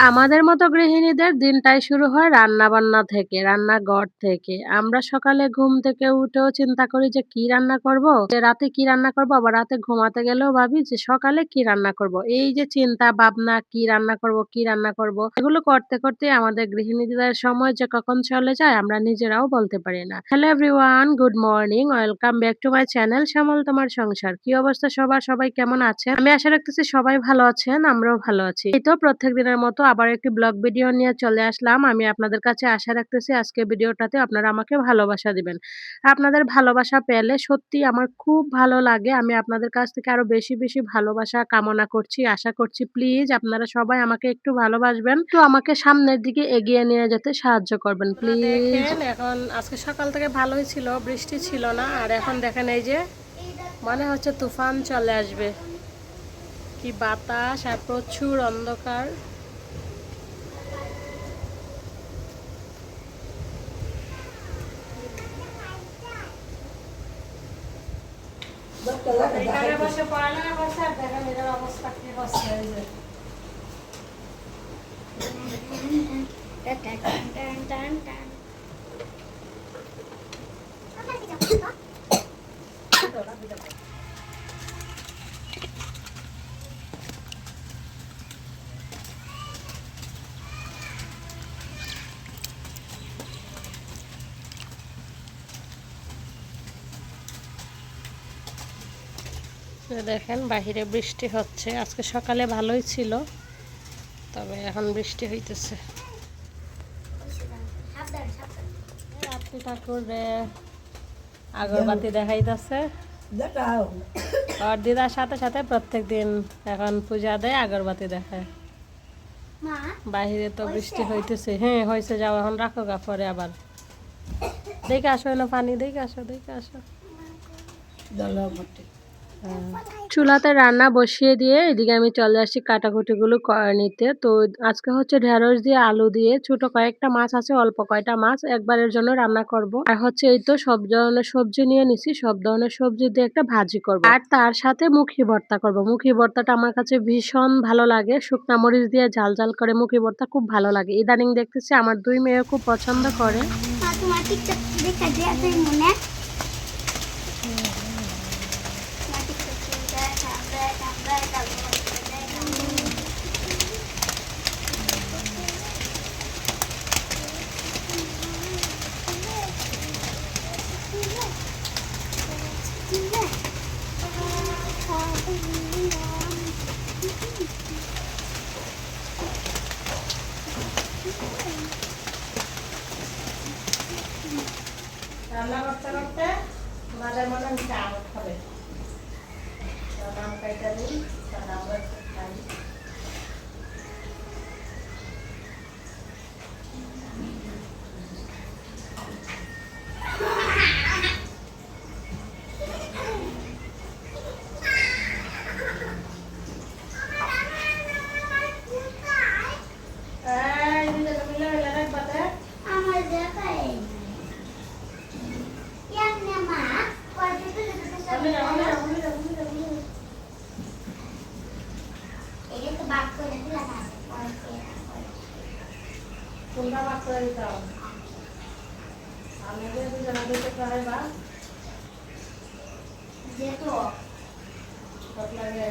আমাদের মতো গৃহিণীদের দিনটাই শুরু হয় রান্নাবান্না থেকে, রান্নাঘর থেকে। আমরা সকালে ঘুম থেকে উঠেও চিন্তা করি যে কি রান্না করব? যে রাতে কি রান্না করব? আবার রাতে ঘুমাতে গেলেও ভাবি যে সকালে কি রান্না করব? এই যে চিন্তা ভাবনা কি রান্না করব, কি রান্না করব? এগুলো করতে, করতে আমাদের গৃহিণীদের সময় যে কখন চলে যায় আমরা নিজেরাও বলতে পারি না। Hello everyone, good morning. Welcome back to my channel Shyamal তোমার সংসার। কি অবস্থা সবার? সবাই কেমন আছেন? আমি আশা রাখতেছি সবাই ভালো আছেন, আমরাও ভালো আছি। এই তো প্রত্যেক দিনের মতো আবার একটি ব্লগ ভিডিও নিয়ে চলে আসলাম। আমি আপনাদের কাছে আশা রাখতেছি আজকের ভিডিওটাতে আপনারা আমাকে ভালোবাসা দিবেন। আপনাদের ভালোবাসা পেলে সত্যিই আমার খুব ভালো লাগে। আমি আপনাদের কাছ থেকে আরো বেশি, বেশি ভালোবাসা কামনা করছি, আশা করছি প্লিজ আপনারা সবাই আমাকে একটু ভালোবাসবেন। একটু আমাকে সামনের দিকে এগিয়ে নিয়ে যেতে সাহায্য করবেন প্লিজ। দেখেন এখন আজকে সকাল থেকে ভালোই ছিল, বৃষ্টি ছিল না। আর এখন দেখেন এই যে মনে হচ্ছে তুফান চলে আসবে। কি বাতাস আর প্রচুর অন্ধকার। এখানে বসে পড়ালেখা করছে আর দেখেন এদের অবস্থা কি হচ্ছে। এই যে দেখেন বাহিরে বৃষ্টি হচ্ছে। আজকে সকালে ভালোই ছিল, তবে এখন বৃষ্টি হইতেছে। রাত্রি ঠাকুরে আগরবাতি দেখাইতেছে। আর দিদার সাথে সাথে প্রত্যেক দিন এখন পূজা দেয়, আগরবাতি দেখায়। বাহিরে তো বৃষ্টি হইতেছে। হ্যাঁ হয়েছে, যাও এখন রাখো গা, পরে আবার দেখে আসো না পানি, দেখে আসো, দেখে আসো। চুলাতে রান্না বসিয়ে দিয়ে এদিকে আমি চলে আসি কাটাকুটিগুলো করে নিতে। তো আজকে হচ্ছে ঢেঁড়স দিয়ে আলু দিয়ে ছোট কয়েকটা মাছ আছে, অল্প কয়টা মাছ একবারের জন্য রান্না করব। আর হচ্ছে এই তো সব ধরনের সবজি নিয়ে নিছি, সব ধরনের সবজি দিয়ে একটা ভাজি করব। আর তার সাথে মুখি ভর্তা করব। মুখি ভর্তাটা আমার কাছে ভীষণ ভালো লাগে। শুকনা মরিচ দিয়ে ঝাল ঝাল করে মুখি ভর্তা খুব ভালো লাগে। ইদানিং দেখতেছি আমার দুই মেয়ে খুব পছন্দ করে। রান্না করতে করতে মাঝে মনে হচ্ছে আম খাবে, আম খাইতে দিই, আমরা খাই। কোনটা বাদ করে দিতে হবে? আমি দুজনে দিতে পারে বা যেত লাগে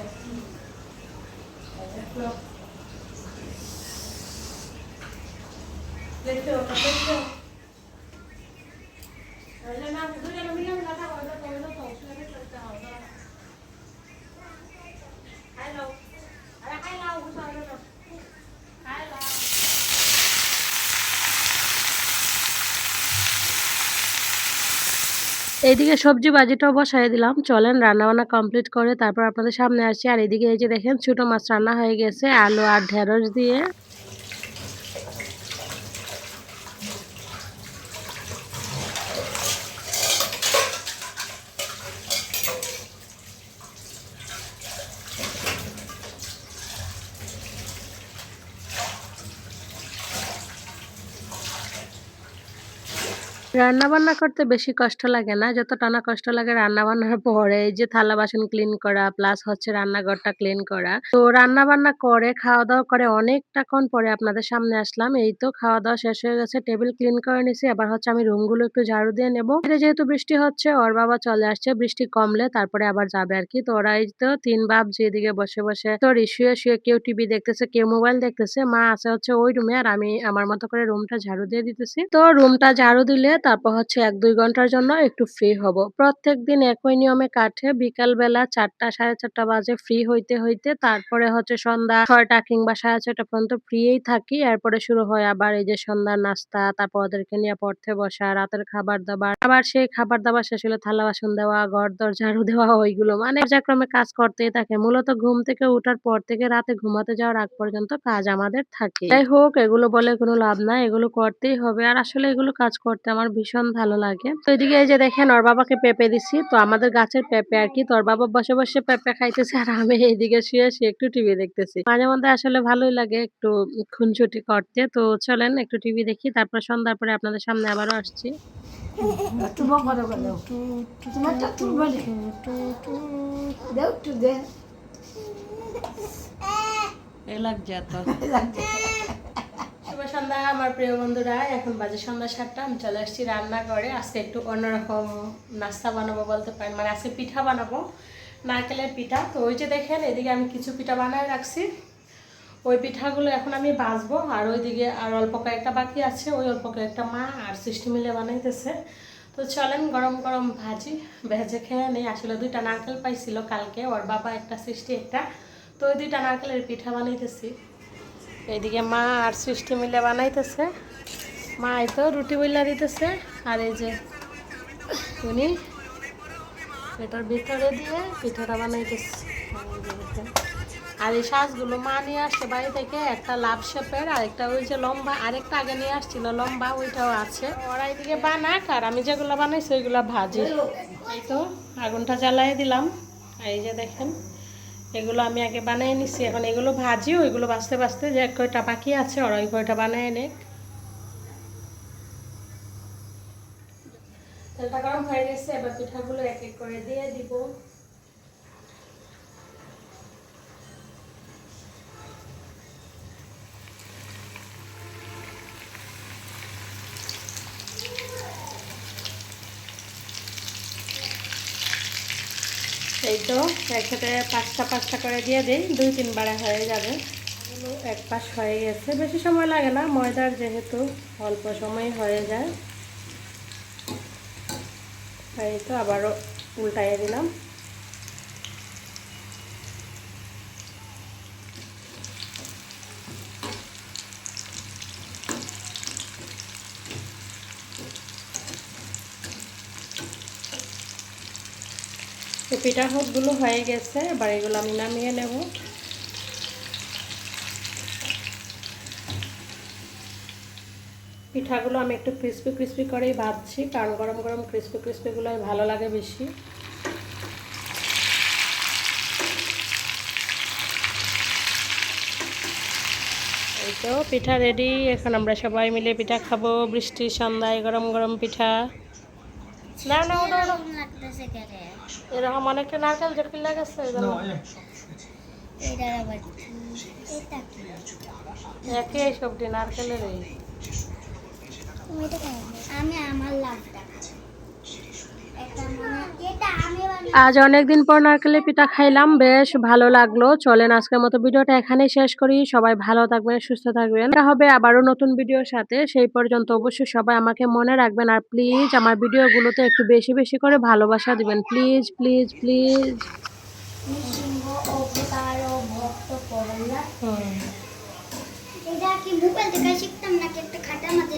দেখতে দেখতে না দুজনে মিলে কথা বলতে বলতে পৌঁছাতে করতে হবে। হ্যালো, আরে হ্যালো, বুঝাও না। হ্যালো, এইদিকে সবজি ভাজিটাও বসায় দিলাম। চলেন রান্নাবান্না কমপ্লিট করে তারপর আপনাদের সামনে আসি। আর এদিকে এই যে দেখেন ছোট মাছ রান্না হয়ে গেছে আলু আর ঢেঁড়স দিয়ে। রান্নাবান্না করতে বেশি কষ্ট লাগে না। যতটা না কষ্ট লাগে রান্নাবান্নার পরে এই যে থালা বাসন ক্লিন করা প্লাস হচ্ছে রান্নাঘরটা ক্লিন করা। তো রান্নাবান্না করে খাওয়া-দাওয়া করে অনেকটাক্ষণ পরে আপনাদের সামনে আসলাম। এই তো খাওয়া-দাওয়া শেষ হয়ে গেছে। টেবিল ক্লিন করে নিছি। এবার হচ্ছে আমি রুমগুলো একটু ঝাড়ু দিয়ে নেব। বাইরে যেহেতু বৃষ্টি হচ্ছে ওর বাবা চলে আসছে। বৃষ্টি কমলে তারপরে আবার যাবে আরকি। তো ওরা এই তো ৩ বাপ যেদিকে বসে শুয়ে কেউ টিভি দেখতেছে, কেউ মোবাইল দেখতেছে। মা আছে হচ্ছে ওই রুমে আর আমি আমার মতো করে রুমটা ঝাড়ু দিয়ে দিতেছি। তো রুমটা ঝাড়ু দিলে তারপর হচ্ছে ১-২ ঘন্টার জন্য একটু ফ্রি হব। প্রত্যেকদিন একই নিয়মে কাটে। বিকাল বেলা ৪টা ৪:৩০ বাজে ফ্রি হইতে তারপরে হচ্ছে সন্ধ্যা ৬টা কিংবা ৬:৩০ পর্যন্ত ফ্রিই থাকি। এরপরে শুরু হয় আবার এই যে সন্ধ্যার নাস্তা, তারপর ওদেরকে নিয়ে পড়তে বসা, রাতের খাবার-দাবার। আবার সেই খাবার-দাবার শেষ হলে থালা বাসন দেওয়া, ঘর-দর ঝাড়ু দেওয়া ওইগুলো মানে পর্যায়ক্রমে কাজ করতেই থাকে। মূলত ঘুম থেকে উঠার পর থেকে রাতে ঘুমাতে যাওয়ার আগ পর্যন্ত কাজ আমাদের থাকে। যাই হোক এগুলো বলে কোনো লাভ নাই। এগুলো করতেই হবে। আর আসলে এগুলো কাজ করতে আমার ভীষণ ভালো লাগে। তো এদিকে এই যে দেখেন ওর বাবাকে পেঁপে দিছি। তো আমাদের গাছের পেঁপে আরকি। তো ওর বাবা বসে পেঁপে খাইতেছে আর আমি এইদিকে শুয়ে একটু টিভি দেখতেছি। মাঝে মধ্যে আসলে ভালোই লাগে একটু খুনসুটি করতে। তো চলেন একটু টিভি দেখি। তারপর সন্ধ্যার পরে আপনাদের সামনে আবারও আসছি। একটু বড় করে দাও তোমারটা তুলবে দাও একটু দে লাগছে এত শুভ সন্ধ্যা আমার প্রিয় বন্ধুরা। এখন বাজে সন্ধ্যা ৭টা। আমি চলে আসছি রান্নাঘরে। আজকে একটু অন্যরকম নাস্তা বানাবো বলতে পারেন, মানে আজকে পিঠা বানাবো, নারকেলের পিঠা। তো ওই যে দেখেন এদিকে আমি কিছু পিঠা বানায় রাখছি। ওই পিঠাগুলো এখন আমি ভাজবো আর ওইদিকে আর অল্প কয়েকটা বাকি আছে। ওই অল্প কয়েকটা মা আর সৃষ্টি মিলে বানাইতেছে। তো চলেন গরম গরম ভেজে খেয়ে নেই। আসলে 2টা নারকেল পাইছিল কালকে, ওর বাবা একটা সৃষ্টি একটা। তো ওই 2টা নারকেলের পিঠা বানাইতেছি। এইদিকে মা আর সৃষ্টি মিলে বানাইতেছে। মা এই তো রুটি বইলা দিতেছে আর এই যে উনি এটার ভিতরে দিয়ে পিঠাটা বানাইতেছে। আর এই শাঁসগুলো মা নিয়ে আসছে বাড়ি থেকে, একটা লাভ শেপের আর একটা ওই যে লম্বা, আরেকটা আগে নিয়ে আসছিল লম্বা, ওইটাও আছে। ওরা এইদিকে বানাক আর আমি যেগুলো বানাইছি ওইগুলো ভাজি। এই তো আগুনটা জ্বালাই দিলাম। আর এই যে দেখেন এগুলো আমি আগে বানিয়ে নিছি, এখন এগুলো ভাজি, ওইগুলো বাঁচতে যে কয়টা বাকি আছে ওরা ওই কয়টা বানিয়ে নেক। তেলটা গরম হয়ে গেছে, এবার পিঠাগুলো এক এক করে দিয়ে দিব। এই তো একসাথে 5টা করে দিয়ে দিই, 2-3 বারে হয়ে যাবে। এক পাশ হয়ে গেছে, বেশি সময় লাগে না, ময়দার যেহেতু অল্প সময় হয়ে যায়। এই তো আবারও উল্টাইয়ে দিলাম। তো পিঠা গুলো হয়ে গেছে, এবার এগুলো আমি নামিয়ে নেব। পিঠাগুলো আমি একটু ক্রিস্পি করেই ভাজছি, কারণ গরম গরম ক্রিস্পিগুলোই ভালো লাগে বেশি। এই তো পিঠা রেডি, এখন আমরা সবাই মিলে পিঠা খাবো বৃষ্টির সন্ধ্যায় গরম গরম পিঠা। না এরকম অনেকটা নারকেল জটিল লাগাচ্ছে একই সবজি নারকেলের। আজ অনেকদিন পর নারকেলের পিঠা খাইলাম, বেশ ভালো লাগলো। চলেন আজকের মতো ভিডিওটা এখানেই শেষ করি। সবাই ভালো থাকবেন, সুস্থ থাকবেন। দেখা হবে আবারও নতুন ভিডিওর সাথে। সেই পর্যন্ত অবশ্যই সবাই আমাকে মনে রাখবেন আর প্লিজ আমার ভিডিওগুলোতে একটু বেশি করে ভালোবাসা দিবেন, প্লিজ। এটা কি মোবাইল থেকে শিখতাম নাকি একটা খাতার মধ্যে